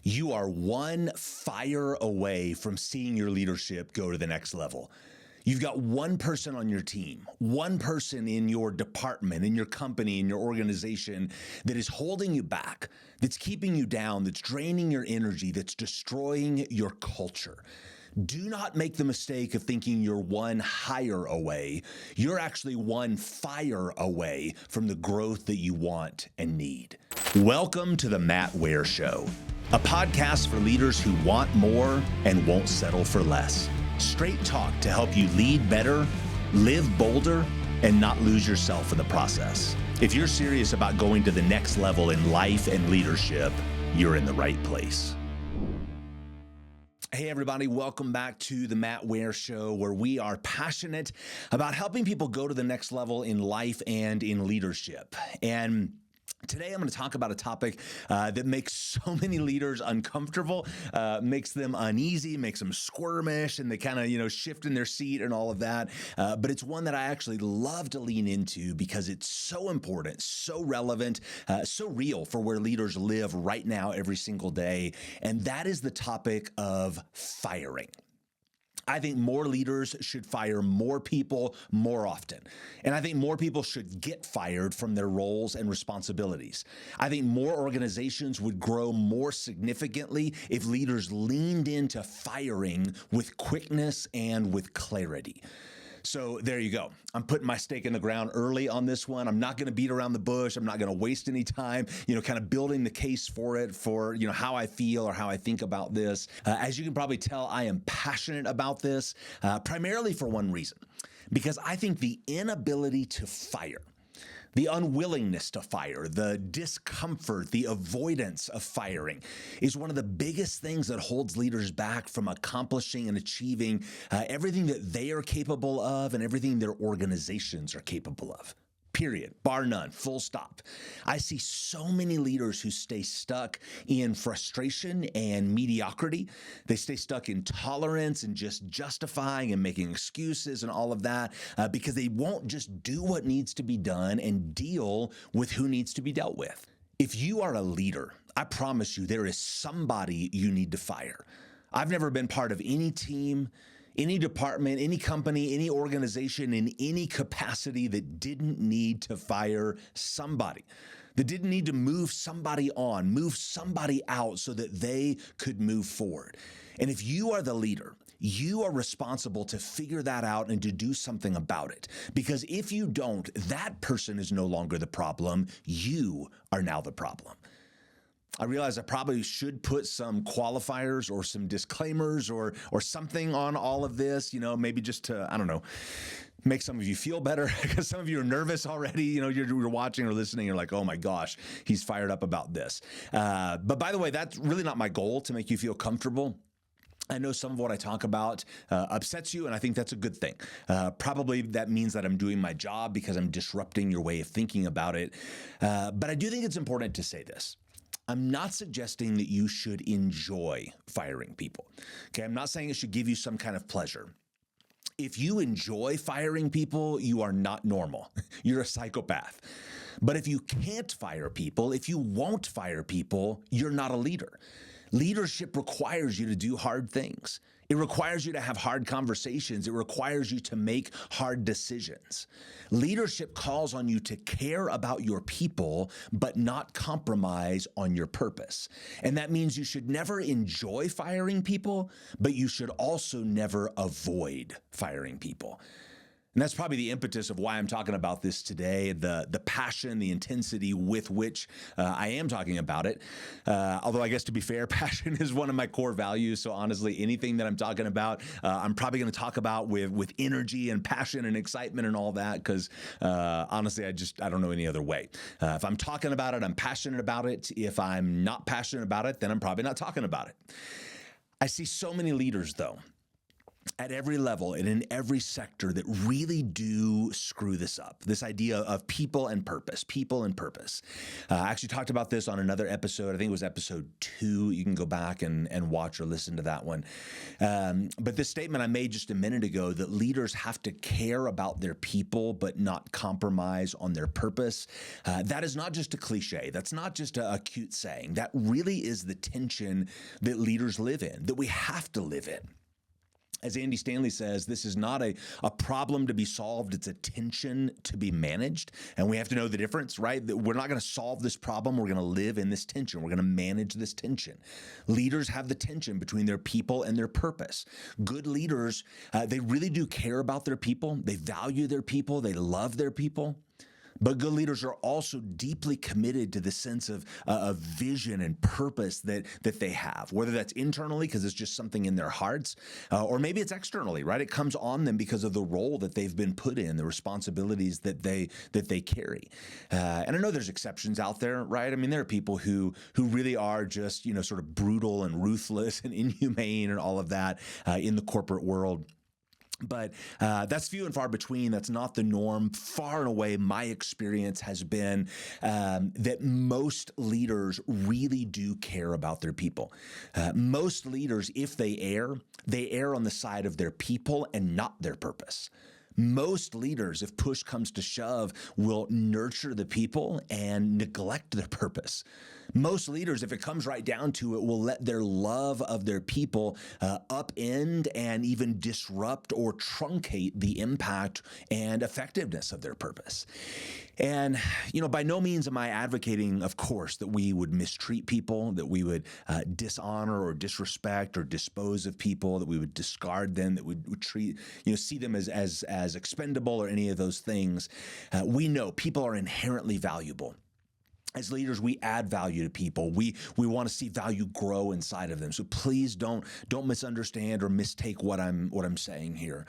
You are one fire away from seeing your leadership go to the next level. You've got one person on your team, one person in your department, in your company, in your organization that is holding you back, that's keeping you down, that's draining your energy, that's destroying your culture. Do not make the mistake of thinking you're one hire away. You're actually one fire away from the growth that you want and need. Welcome to the Ware Show, a podcast for leaders who want more and won't settle for less. Straight talk to help you lead better, live bolder, and not lose yourself in the process. If you're serious about going to the next level in life and leadership, you're in the right place. Hey everybody, welcome back to the Ware Show, where we are passionate about helping people go to the next level in life and in leadership. And today I'm going to talk about a topic that makes so many leaders uncomfortable, makes them uneasy, makes them squirmish, and they kind of, shift in their seat and all of that. But it's one that I actually love to lean into because it's so important, so relevant, so real for where leaders live right now every single day. And that is the topic of firing. I think more leaders should fire more people more often. And I think more people should get fired from their roles and responsibilities. I think more organizations would grow more significantly if leaders leaned into firing with quickness and with clarity. So there you go. I'm putting my stake in the ground early on this one. I'm not going to beat around the bush. I'm not going to waste any time, kind of building the case for it, for, how I feel or how I think about this. As you can probably tell, I am passionate about this, primarily for one reason, because I think the inability to fire, the unwillingness to fire, the discomfort, the avoidance of firing is one of the biggest things that holds leaders back from accomplishing and achieving everything that they are capable of and everything their organizations are capable of. Period. Bar none. Full stop. I see so many leaders who stay stuck in frustration and mediocrity. They stay stuck in tolerance and just justifying and making excuses and all of that because they won't just do what needs to be done and deal with who needs to be dealt with. If you are a leader, I promise you there is somebody you need to fire. I've never been part of any team, any department, any company, any organization in any capacity that didn't need to fire somebody, that didn't need to move somebody on, move somebody out so that they could move forward. And if you are the leader, you are responsible to figure that out and to do something about it. Because if you don't, that person is no longer the problem. You are now the problem. I realize I probably should put some qualifiers or some disclaimers or something on all of this, maybe just to, make some of you feel better because some of you are nervous already. You're watching or listening. You're like, oh my gosh, he's fired up about this. But by the way, that's really not my goal to make you feel comfortable. I know some of what I talk about upsets you, and I think that's a good thing. Probably that means that I'm doing my job because I'm disrupting your way of thinking about it. But I do think it's important to say this. I'm not suggesting that you should enjoy firing people. Okay, I'm not saying it should give you some kind of pleasure. If you enjoy firing people, you are not normal. You're a psychopath. But if you can't fire people, if you won't fire people, you're not a leader. Leadership requires you to do hard things. It requires you to have hard conversations. It requires you to make hard decisions. Leadership calls on you to care about your people, but not compromise on your purpose. And that means you should never enjoy firing people, but you should also never avoid firing people. And that's probably the impetus of why I'm talking about this today, the passion, the intensity with which I am talking about it. Although I guess to be fair, passion is one of my core values. So honestly, anything that I'm talking about, I'm probably going to talk about with energy and passion and excitement and all that because honestly, I don't know any other way. If I'm talking about it, I'm passionate about it. If I'm not passionate about it, then I'm probably not talking about it. I see so many leaders, though, at every level and in every sector that really do screw this up. This idea of people and purpose. I actually talked about this on another episode. I think it was episode 2. You can go back and watch or listen to that one. But this statement I made just a minute ago, that leaders have to care about their people but not compromise on their purpose, that is not just a cliche. That's not just a cute saying. That really is the tension that leaders live in, that we have to live in. As Andy Stanley says, this is not a problem to be solved. It's a tension to be managed. And we have to know the difference, right? That we're not going to solve this problem. We're going to live in this tension. We're going to manage this tension. Leaders have the tension between their people and their purpose. Good leaders, they really do care about their people. They value their people. They love their people. But good leaders are also deeply committed to the sense of vision and purpose that they have, whether that's internally because it's just something in their hearts, or maybe it's externally, right? It comes on them because of the role that they've been put in, the responsibilities that they carry. And I know there's exceptions out there, right? I mean, there are people who really are just, sort of brutal and ruthless and inhumane and all of that in the corporate world. But that's few and far between. That's not the norm. Far and away, my experience has been that most leaders really do care about their people. Most leaders, if they err on the side of their people and not their purpose. Most leaders, if push comes to shove, will nurture the people and neglect their purpose. Most leaders, if it comes right down to it, will let their love of their people upend and even disrupt or truncate the impact and effectiveness of their purpose. And, by no means am I advocating, of course, that we would mistreat people, that we would dishonor or disrespect or dispose of people, that we would discard them, that we would treat, see them as expendable or any of those things. We know people are inherently valuable. As leaders, we add value to people. We want to see value grow inside of them. So please don't misunderstand or mistake what I'm saying here.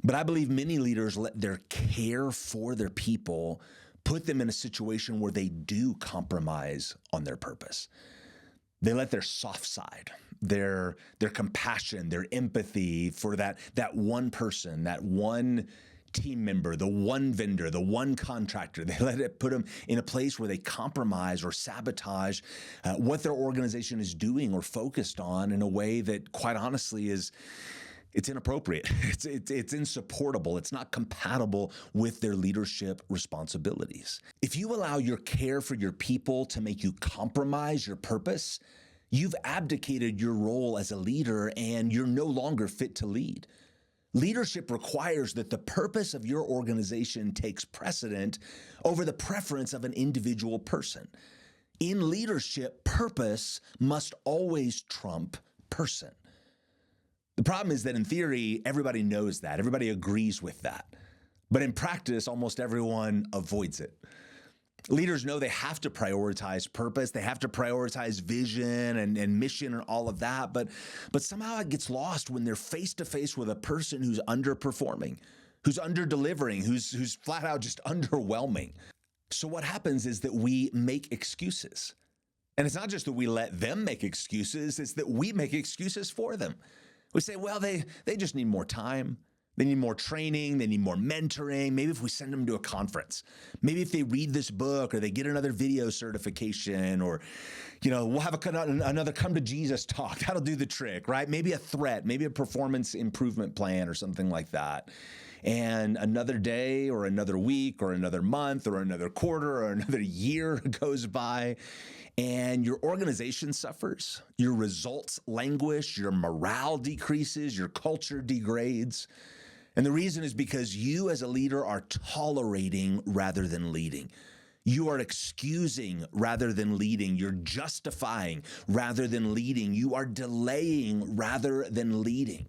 But I believe many leaders let their care for their people put them in a situation where they do compromise on their purpose. They let their soft side, their compassion, their empathy for that one person, that one team member, the one vendor, the one contractor, they let it put them in a place where they compromise or sabotage what their organization is doing or focused on in a way that, quite honestly, it's inappropriate. It's insupportable. It's not compatible with their leadership responsibilities. If you allow your care for your people to make you compromise your purpose, you've abdicated your role as a leader and you're no longer fit to lead. Leadership requires that the purpose of your organization takes precedent over the preference of an individual person. In leadership, purpose must always trump person. The problem is that in theory, everybody knows that. Everybody agrees with that. But in practice, almost everyone avoids it. Leaders know they have to prioritize purpose. They have to prioritize vision and mission and all of that. But somehow it gets lost when they're face to face with a person who's underperforming, who's under-delivering, who's flat out just underwhelming. So what happens is that we make excuses. And it's not just that we let them make excuses, it's that we make excuses for them. We say, well, they just need more time. They need more training. They need more mentoring. Maybe if we send them to a conference, maybe if they read this book or they get another video certification, or, we'll have another come to Jesus talk. That'll do the trick, right? Maybe a threat, maybe a performance improvement plan or something like that. And another day or another week or another month or another quarter or another year goes by, and your organization suffers, your results languish, your morale decreases, your culture degrades. And the reason is because you as a leader are tolerating rather than leading. You are excusing rather than leading. You're justifying rather than leading. You are delaying rather than leading.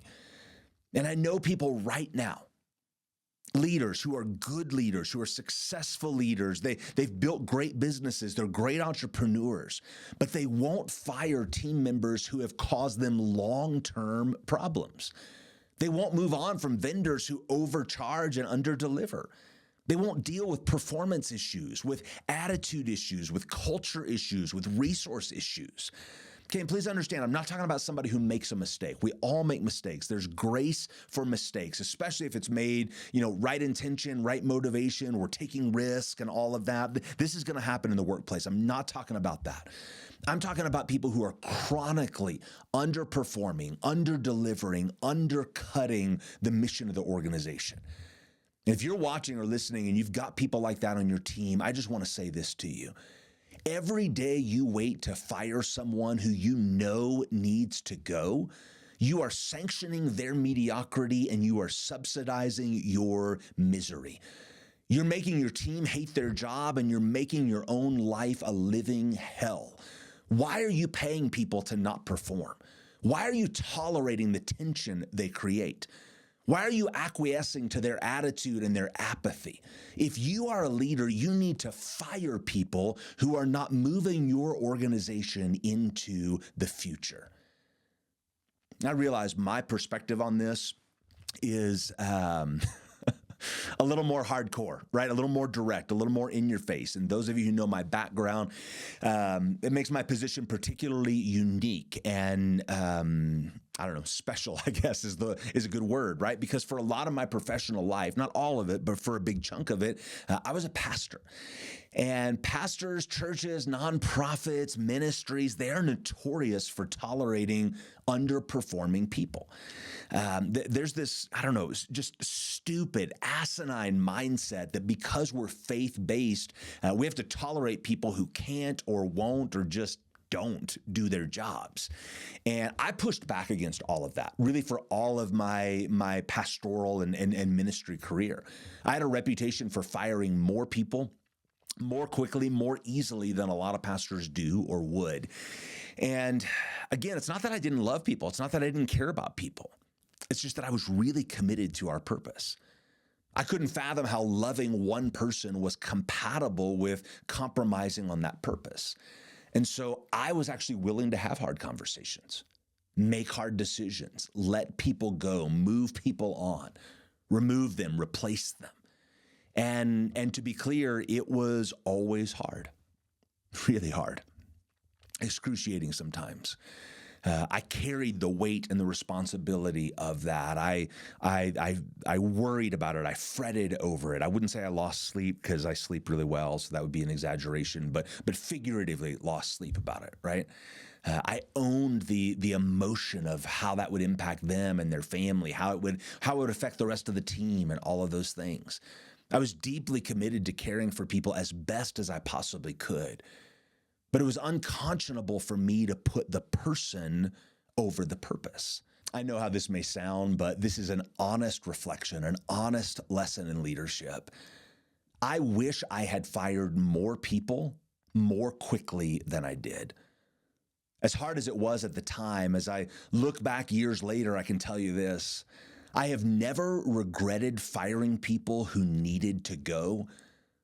And I know people right now, leaders who are good leaders, who are successful leaders. They've built great businesses. They're great entrepreneurs, but they won't fire team members who have caused them long-term problems. They won't move on from vendors who overcharge and underdeliver. They won't deal with performance issues, with attitude issues, with culture issues, with resource issues. Okay, and please understand, I'm not talking about somebody who makes a mistake. We all make mistakes. There's grace for mistakes, especially if it's made, right intention, right motivation, we're taking risk and all of that. This is going to happen in the workplace. I'm not talking about that. I'm talking about people who are chronically underperforming, under-delivering, undercutting the mission of the organization. If you're watching or listening and you've got people like that on your team, I just want to say this to you. Every day you wait to fire someone who you know needs to go, you are sanctioning their mediocrity and you are subsidizing your misery. You're making your team hate their job and you're making your own life a living hell. Why are you paying people to not perform? Why are you tolerating the tension they create? Why are you acquiescing to their attitude and their apathy? If you are a leader, you need to fire people who are not moving your organization into the future. I realize my perspective on this is a little more hardcore, right? A little more direct, a little more in your face. And those of you who know my background, it makes my position particularly unique and I don't know, special, I guess is a good word, right? Because for a lot of my professional life, not all of it, but for a big chunk of it, I was a pastor. And pastors, churches, nonprofits, ministries, they are notorious for tolerating underperforming people. There's this, I don't know, just stupid, asinine mindset that because we're faith-based, we have to tolerate people who can't or won't or just don't do their jobs. And I pushed back against all of that, really for all of my pastoral and ministry career. I had a reputation for firing more people more quickly, more easily than a lot of pastors do or would. And again, it's not that I didn't love people. It's not that I didn't care about people. It's just that I was really committed to our purpose. I couldn't fathom how loving one person was compatible with compromising on that purpose. And so I was actually willing to have hard conversations, make hard decisions, let people go, move people on, remove them, replace them. And to be clear, it was always hard, really hard, excruciating sometimes. I carried the weight and the responsibility of that. I worried about it. I fretted over it. I wouldn't say I lost sleep because I sleep really well, so that would be an exaggeration, but figuratively lost sleep about it, right? I owned the emotion of how that would impact them and their family, how it would affect the rest of the team and all of those things. I was deeply committed to caring for people as best as I possibly could. But it was unconscionable for me to put the person over the purpose. I know how this may sound, but this is an honest reflection, an honest lesson in leadership. I wish I had fired more people more quickly than I did. As hard as it was at the time, as I look back years later, I can tell you this. I have never regretted firing people who needed to go,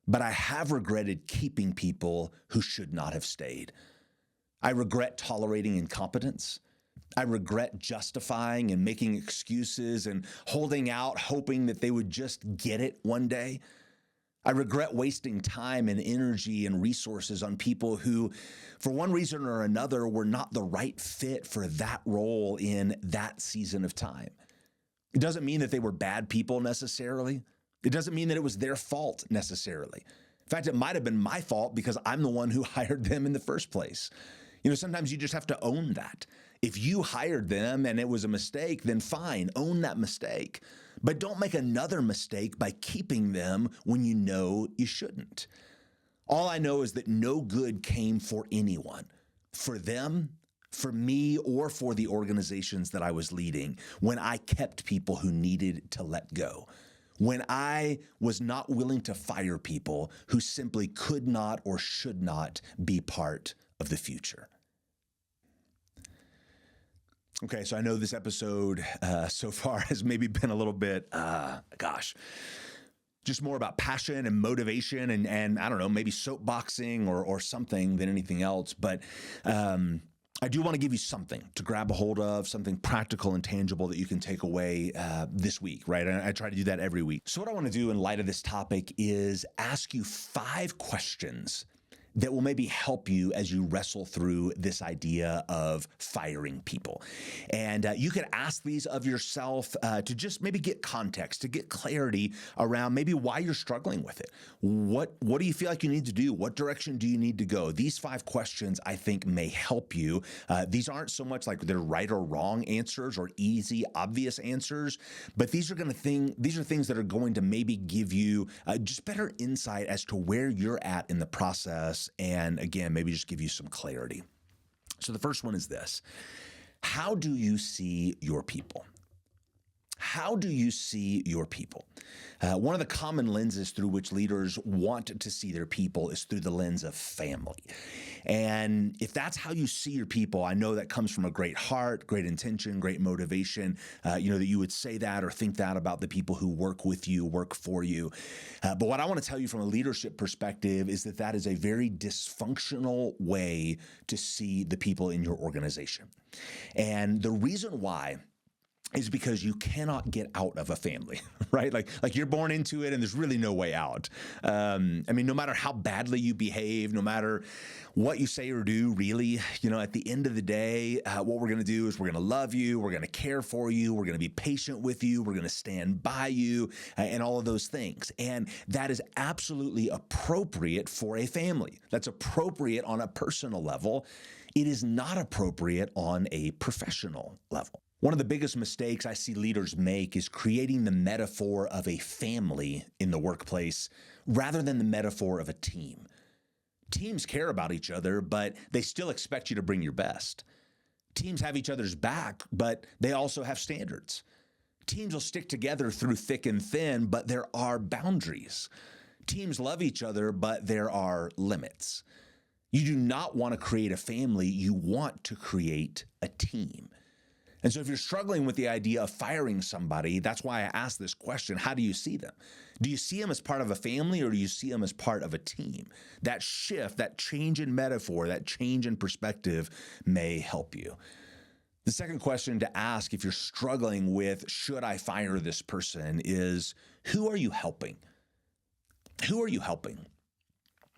but I have regretted keeping people who should not have stayed. I regret tolerating incompetence. I regret justifying and making excuses and holding out, hoping that they would just get it one day. I regret wasting time and energy and resources on people who, for one reason or another, were not the right fit for that role in that season of time. It doesn't mean that they were bad people necessarily. It doesn't mean that it was their fault necessarily. In fact, it might have been my fault because I'm the one who hired them in the first place. Sometimes you just have to own that. If you hired them and it was a mistake, then fine, own that mistake. But don't make another mistake by keeping them when you know you shouldn't. All I know is that no good came for anyone, for them, for me, or for the organizations that I was leading when I kept people who needed to let go. When I was not willing to fire people who simply could not or should not be part of the future. Okay, so I know this episode so far has maybe been a little bit, just more about passion and motivation and I don't know, maybe soapboxing or something than anything else. But I do want to give you something to grab a hold of, something practical and tangible that you can take away this week, right? And I try to do that every week. So what I want to do in light of this topic is ask you 5 questions that will maybe help you as you wrestle through this idea of firing people. And you could ask these of yourself to just maybe get context, to get clarity around maybe why you're struggling with it. What do you feel like you need to do? What direction do you need to go? These 5 questions, I think, may help you. These aren't so much like they're right or wrong answers or easy, obvious answers, but these are things that are going to maybe give you just better insight as to where you're at in the process. And again, maybe just give you some clarity. So the first one is this: how do you see your people? How do you see your people? One of the common lenses through which leaders want to see their people is through the lens of family. And if that's how you see your people, I know that comes from a great heart, great intention, great motivation, that you would say that or think that about the people who work with you, work for you. But what I want to tell you from a leadership perspective is that is a very dysfunctional way to see the people in your organization. And the reason why is because you cannot get out of a family, right? Like you're born into it and there's really no way out. No matter how badly you behave, no matter what you say or do, really, at the end of the day, what we're going to do is we're going to love you, we're going to care for you, we're going to be patient with you, we're going to stand by you, and all of those things. And that is absolutely appropriate for a family. That's appropriate on a personal level. It is not appropriate on a professional level. One of the biggest mistakes I see leaders make is creating the metaphor of a family in the workplace rather than the metaphor of a team. Teams care about each other, but they still expect you to bring your best. Teams have each other's back, but they also have standards. Teams will stick together through thick and thin, but there are boundaries. Teams love each other, but there are limits. You do not want to create a family, you want to create a team. And so if you're struggling with the idea of firing somebody, that's why I asked this question: how do you see them? Do you see them as part of a family, or do you see them as part of a team? That shift, that change in metaphor, that change in perspective may help you. The second question to ask if you're struggling with, should I fire this person, is who are you helping? Who are you helping?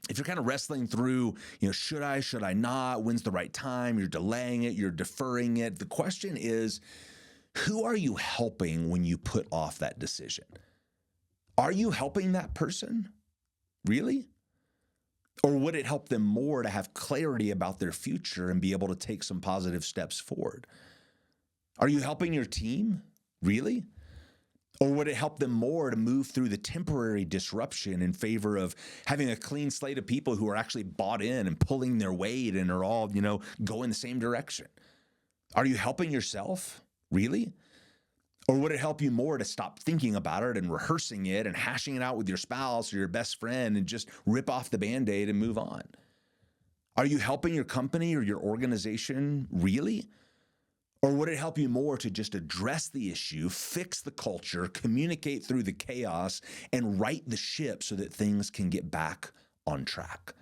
If you're kind of wrestling through, should I not? When's the right time? You're delaying it, you're deferring it. The question is, who are you helping when you put off that decision? Are you helping that person? Really? Or would it help them more to have clarity about their future and be able to take some positive steps forward? Are you helping your team? Really? Or would it help them more to move through the temporary disruption in favor of having a clean slate of people who are actually bought in and pulling their weight and are all, going the same direction? Are you helping yourself? Really? Or would it help you more to stop thinking about it and rehearsing it and hashing it out with your spouse or your best friend and just rip off the Band-Aid and move on? Are you helping your company or your organization? Really? Or would it help you more to just address the issue, fix the culture, communicate through the chaos, and right the ship so that things can get back on track?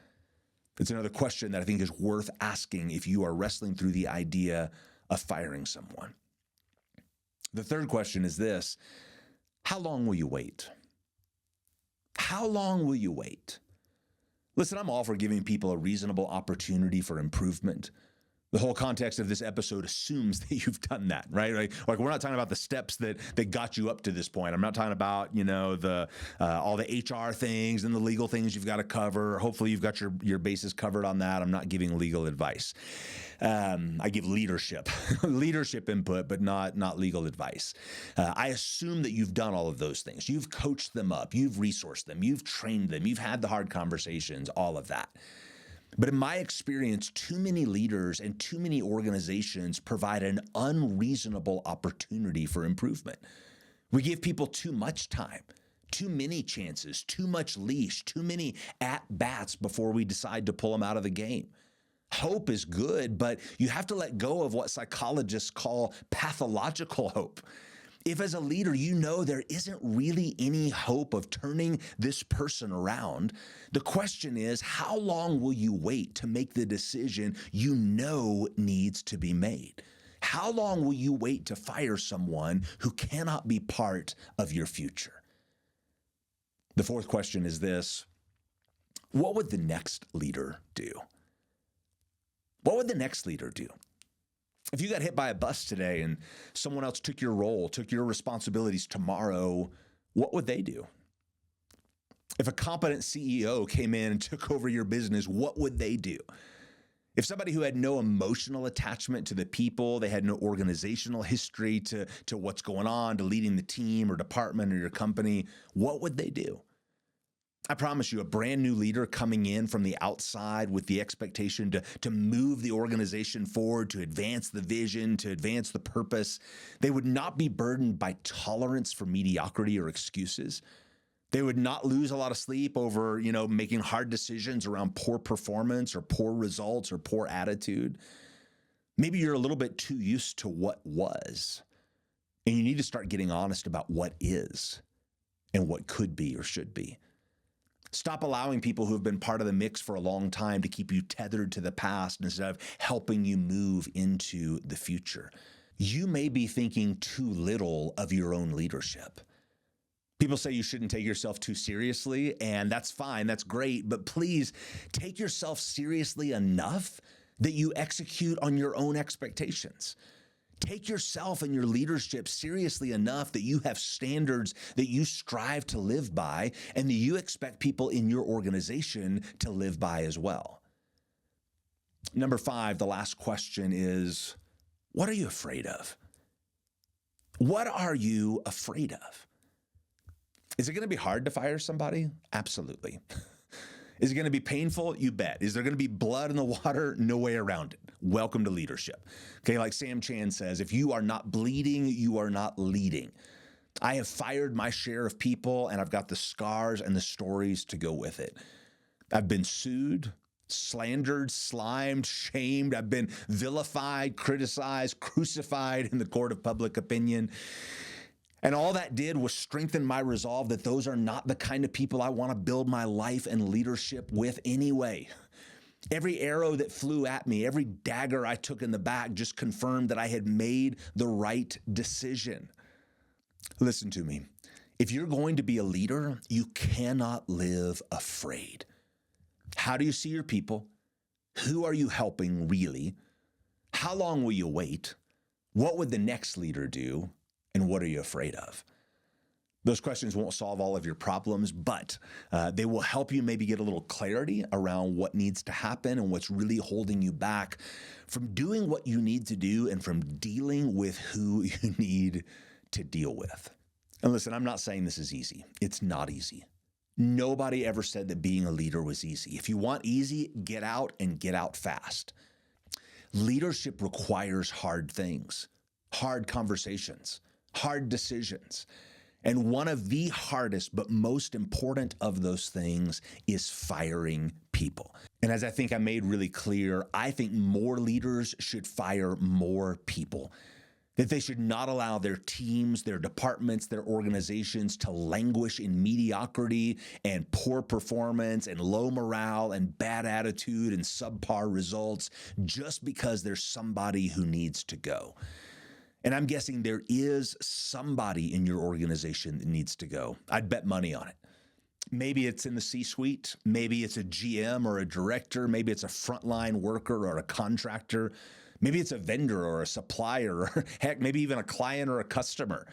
It's another question that I think is worth asking if you are wrestling through the idea of firing someone. The third question is this: how long will you wait? How long will you wait? Listen, I'm all for giving people a reasonable opportunity for improvement. The whole context of this episode assumes that you've done that, right? Like we're not talking about the steps that got you up to this point. I'm not talking about, the all the HR things and the legal things you've got to cover. Hopefully you've got your bases covered on that. I'm not giving legal advice. I give leadership input, but not legal advice. I assume that you've done all of those things. You've coached them up. You've resourced them. You've trained them. You've had the hard conversations, all of that. But in my experience, too many leaders and too many organizations provide an unreasonable opportunity for improvement. We give people too much time, too many chances, too much leash, too many at-bats before we decide to pull them out of the game. Hope is good, but you have to let go of what psychologists call pathological hope. If as a leader, there isn't really any hope of turning this person around, the question is, how long will you wait to make the decision needs to be made? How long will you wait to fire someone who cannot be part of your future? The fourth question is this: What would the next leader do? What would the next leader do? If you got hit by a bus today and someone else took your role, took your responsibilities tomorrow, what would they do? If a competent CEO came in and took over your business, what would they do? If somebody who had no emotional attachment to the people, they had no organizational history to what's going on, to leading the team or department or your company, what would they do? I promise you, a brand new leader coming in from the outside with the expectation to move the organization forward, to advance the vision, to advance the purpose, they would not be burdened by tolerance for mediocrity or excuses. They would not lose a lot of sleep over, making hard decisions around poor performance or poor results or poor attitude. Maybe you're a little bit too used to what was, and you need to start getting honest about what is and what could be or should be. Stop allowing people who have been part of the mix for a long time to keep you tethered to the past instead of helping you move into the future. You may be thinking too little of your own leadership. People say you shouldn't take yourself too seriously, and that's fine, that's great, but please take yourself seriously enough that you execute on your own expectations. Take yourself and your leadership seriously enough that you have standards that you strive to live by and that you expect people in your organization to live by as well. Number 5, the last question is, what are you afraid of? What are you afraid of? Is it going to be hard to fire somebody? Absolutely. Is it going to be painful? You bet. Is there going to be blood in the water? No way around it. Welcome to leadership. Okay, like Sam Chan says, if you are not bleeding, you are not leading. I have fired my share of people, and I've got the scars and the stories to go with it. I've been sued, slandered, slimed, shamed. I've been vilified, criticized, crucified in the court of public opinion. And all that did was strengthen my resolve that those are not the kind of people I want to build my life and leadership with anyway. Every arrow that flew at me, every dagger I took in the back just confirmed that I had made the right decision. Listen to me. If you're going to be a leader, you cannot live afraid. How do you see your people? Who are you helping really? How long will you wait? What would the next leader do? And what are you afraid of? Those questions won't solve all of your problems, but they will help you maybe get a little clarity around what needs to happen and what's really holding you back from doing what you need to do and from dealing with who you need to deal with. And listen, I'm not saying this is easy. It's not easy. Nobody ever said that being a leader was easy. If you want easy, get out and get out fast. Leadership requires hard things, hard conversations, hard decisions. And one of the hardest but most important of those things is firing people. And as I think I made really clear, I think more leaders should fire more people. That they should not allow their teams, their departments, their organizations to languish in mediocrity and poor performance and low morale and bad attitude and subpar results just because there's somebody who needs to go. And I'm guessing there is somebody in your organization that needs to go. I'd bet money on it. Maybe it's in the C-suite. Maybe it's a GM or a director. Maybe it's a frontline worker or a contractor. Maybe it's a vendor or a supplier, or heck, maybe even a client or a customer.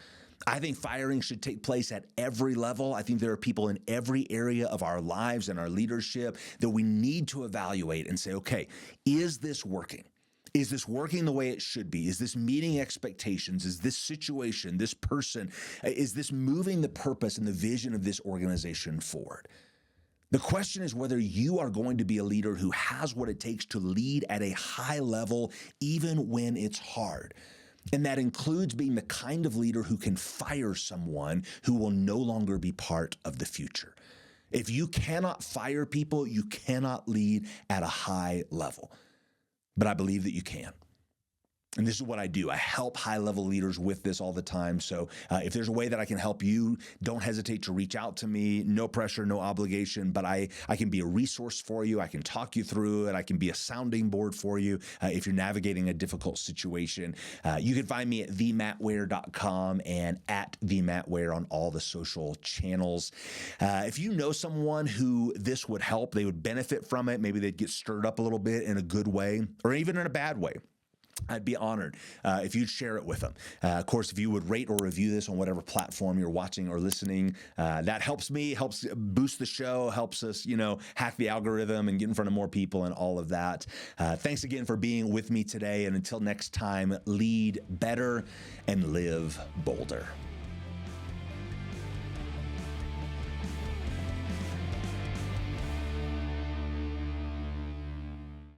I think firing should take place at every level. I think there are people in every area of our lives and our leadership that we need to evaluate and say, okay, is this working? Is this working the way it should be? Is this meeting expectations? Is this situation, this person, is this moving the purpose and the vision of this organization forward? The question is whether you are going to be a leader who has what it takes to lead at a high level, even when it's hard. And that includes being the kind of leader who can fire someone who will no longer be part of the future. If you cannot fire people, you cannot lead at a high level. But I believe that you can. And this is what I do. I help high-level leaders with this all the time. So if there's a way that I can help you, don't hesitate to reach out to me. No pressure, no obligation, but I can be a resource for you. I can talk you through it. I can be a sounding board for you if you're navigating a difficult situation. You can find me at themattware.com and at themattware on all the social channels. If you know someone who this would help, they would benefit from it, maybe they'd get stirred up a little bit in a good way or even in a bad way, I'd be honored if you'd share it with them. Of course, if you would rate or review this on whatever platform you're watching or listening, that helps me, helps boost the show, helps us, hack the algorithm and get in front of more people and all of that. Thanks again for being with me today. And until next time, lead better and live bolder.